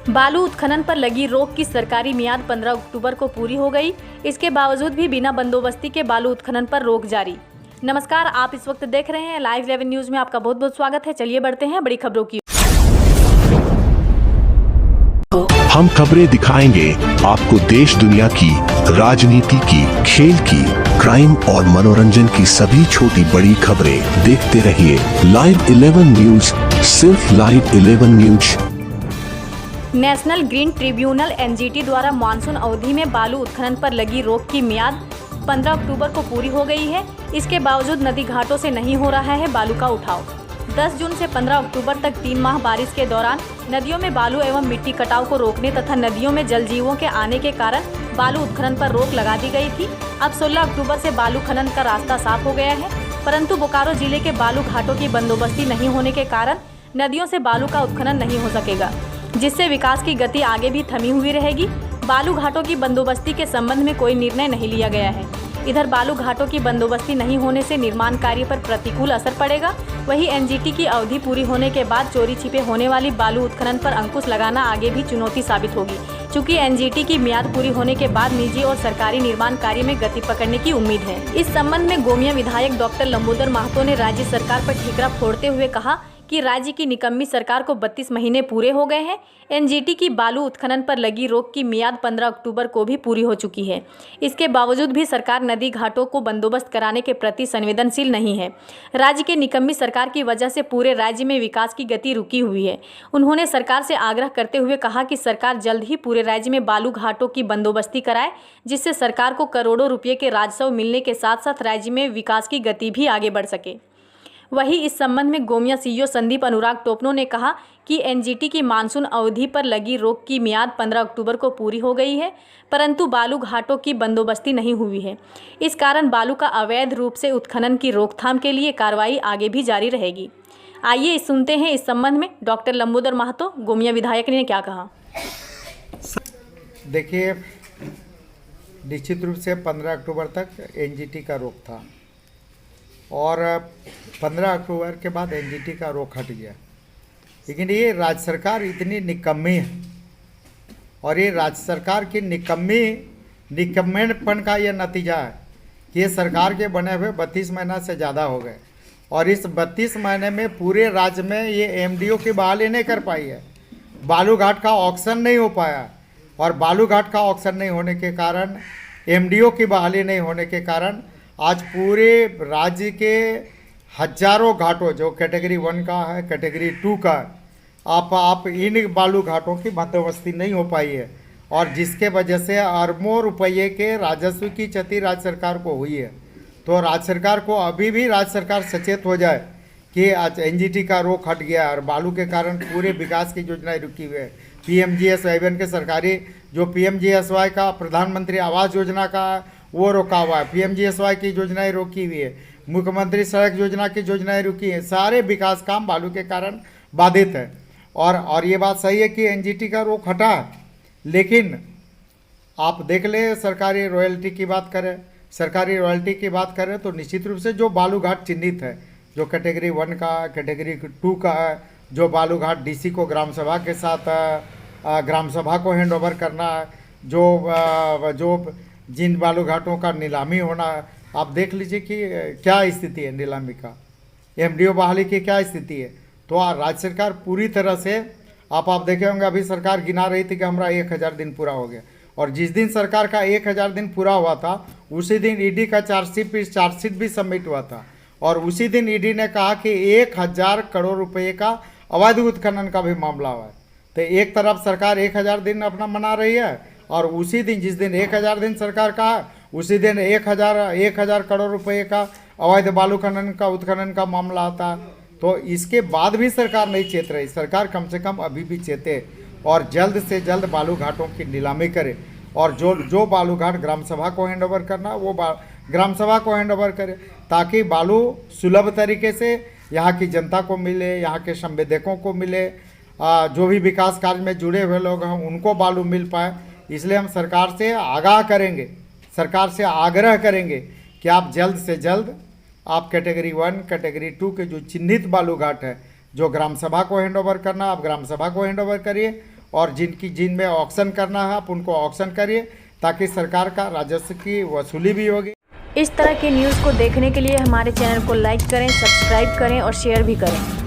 बालू उत्खनन पर लगी रोक की सरकारी मियाद 15 अक्टूबर को पूरी हो गई। इसके बावजूद भी बिना बंदोबस्ती के बालू उत्खनन पर रोक जारी। नमस्कार, आप इस वक्त देख रहे हैं लाइव 11 न्यूज में। आपका बहुत बहुत स्वागत है। चलिए बढ़ते हैं बड़ी खबरों की। हम खबरें दिखाएंगे आपको देश दुनिया की, राजनीति की, खेल की, क्राइम और मनोरंजन की सभी छोटी बड़ी खबरें। देखते रहिए लाइव 11 न्यूज, सिर्फ live 11 news. National green tribunal NGT द्वारा मानसून अवधि में बालू उत्खनन पर लगी रोक की मियाद 15 अक्टूबर को पूरी हो गई है। इसके बावजूद नदी घाटों से नहीं हो रहा है बालू का उठाव। 10 जून से 15 अक्टूबर तक 3 माह बारिश के दौरान नदियों में बालू एवं मिट्टी कटाव को रोकने तथा नदियों में जल जीवों के आने के कारण बालू उत्खनन पर रोक लगा दी गई थी। अब 16 अक्टूबर से बालू खनन का रास्ता साफ हो गया है, परंतु बोकारो जिले के बालू घाटों की बंदोबस्ती नहीं होने के कारण नदियों से बालू का उत्खनन नहीं हो सकेगा, जिससे विकास की गति आगे भी थमी हुई रहेगी। बालू घाटों की बंदोबस्ती के संबंध में कोई निर्णय नहीं लिया गया है। इधर बालू घाटों की बंदोबस्ती नहीं होने से निर्माण कार्य पर प्रतिकूल असर पड़ेगा। वहीं एनजीटी की अवधि पूरी होने के बाद चोरी छिपे होने वाली बालू उत्खनन पर अंकुश लगाना आगे भी चुनौती साबित होगी। चूंकि एनजीटी की मियाद पूरी होने के बाद निजी और सरकारी निर्माण कार्य में गति पकड़ने की उम्मीद है। इस संबंध में गोमिया विधायक डॉक्टर लंबोदर महतो ने राज्य सरकार पर ठीकरा फोड़ते हुए कहा कि राज्य की निकम्मी सरकार को 32 महीने पूरे हो गए हैं। एनजीटी की बालू उत्खनन पर लगी रोक की मियाद 15 अक्टूबर को भी पूरी हो चुकी है। इसके बावजूद भी सरकार नदी घाटों को बंदोबस्त कराने के प्रति संवेदनशील नहीं है। राज्य के निकम्मी सरकार की वजह से पूरे राज्य में विकास की गति रुकी हुई है। उन्होंने सरकार से आग्रह करते हुए कहा कि सरकार जल्द ही पूरे राज्य में बालू घाटों की बंदोबस्ती कराए, जिससे सरकार को करोड़ों रुपये के राजस्व मिलने के साथ साथ राज्य में विकास की गति भी आगे बढ़ सके। वहीं इस संबंध में गोमिया सीईओ संदीप अनुराग टोपनो ने कहा कि एनजीटी की मानसून अवधि पर लगी रोक की मियाद 15 अक्टूबर को पूरी हो गई है, परंतु बालू घाटों की बंदोबस्ती नहीं हुई है। इस कारण बालू का अवैध रूप से उत्खनन की रोकथाम के लिए कार्रवाई आगे भी जारी रहेगी। आइए सुनते हैं इस संबंध में डॉक्टर लंबोदर महतो गोमिया विधायक ने क्या कहा। देखिए, निश्चित रूप से 15 अक्टूबर तक एनजीटी का रोक था और 15 अक्टूबर के बाद एनजीटी का रोक हट गया। लेकिन ये राज्य सरकार इतनी निकम्मी है और ये राज्य सरकार की निकम्मेपन का ये नतीजा है कि ये सरकार के बने हुए 32 महीना से ज़्यादा हो गए और इस 32 महीने में पूरे राज्य में ये एमडीओ की बहाली नहीं कर पाई है। बालू घाट का ऑक्शन नहीं हो पाया और बालू घाट का ऑक्शन नहीं होने के कारण, एमडीओ की बहाली नहीं होने के कारण आज पूरे राज्य के हजारों घाटों, जो कैटेगरी 1 का है, कैटेगरी 2 का है, आप इन बालू घाटों की बंदोबस्ती नहीं हो पाई है और जिसके वजह से अरबों रुपये के राजस्व की क्षति राज्य सरकार को हुई है। तो राज्य सरकार को अभी भी राज्य सरकार सचेत हो जाए कि आज एनजीटी का रोक हट गया और बालू के कारण पूरे विकास की योजनाएं रुकी हुई है। पीएमजीएसवाई के सरकारी जो पीएमजीएसवाई का प्रधानमंत्री आवास योजना का वो रोका हुआ है, पीएमजीएसवाई की योजनाएं रोकी हुई है, मुख्यमंत्री सड़क योजना की योजनाएं रुकी हैं। सारे विकास काम बालू के कारण बाधित है और ये बात सही है कि एनजीटी का रोक हटा, लेकिन आप देख ले, सरकारी रॉयल्टी की बात करें, सरकारी रॉयल्टी की बात करें तो निश्चित रूप से जो बालू घाट चिन्हित है, जो कैटेगरी 1 का, कैटेगरी 2 का है, जो बालू घाट डीसी को ग्राम सभा के साथ ग्राम सभा को हैंड ओवर करना है, जो जिन बालू घाटों का नीलामी होना है, आप देख लीजिए कि क्या स्थिति है नीलामी का, एमडीओ बहाली की क्या स्थिति है। तो राज्य सरकार पूरी तरह से, आप देखे होंगे, अभी सरकार गिना रही थी कि हमारा 1000 दिन पूरा हो गया और जिस दिन सरकार का 1000 दिन पूरा हुआ था उसी दिन ईडी का चार्जशीट भी सबमिट हुआ था और उसी दिन ईडी ने कहा कि 1000 करोड़ रुपये का अवैध उत्खनन का भी मामला हुआ है। तो एक तरफ सरकार 1000 दिन अपना मना रही है और उसी दिन, जिस दिन 1000 दिन सरकार का है, उसी दिन 1000 करोड़ रुपए का अवैध बालू खनन का उत्खनन का मामला आता है। तो इसके बाद भी सरकार नहीं चेत रही। सरकार कम से कम अभी भी चेते और जल्द से जल्द बालू घाटों की नीलामी करे और जो बालू घाट ग्राम सभा को हैंड ओवर करना वो ग्राम सभा को हैंड ओवर करे, ताकि बालू सुलभ तरीके से यहाँ की जनता को मिले, यहाँ के संवेदकों को मिले, जो भी विकास कार्य में जुड़े हुए लोग हैं उनको बालू मिल पाए। इसलिए हम सरकार से आगाह करेंगे, सरकार से आग्रह करेंगे कि आप जल्द से जल्द आप कैटेगरी 1, कैटेगरी 2 के जो चिन्हित बालू घाट है, जो ग्राम सभा को हैंड ओवर करना, आप ग्राम सभा को हैंड ओवर करिए और जिनमें ऑक्शन करना है आप उनको ऑक्शन करिए, ताकि सरकार का राजस्व की वसूली भी होगी। इस तरह की न्यूज़ को देखने के लिए हमारे चैनल को लाइक करें, सब्सक्राइब करें और शेयर भी करें।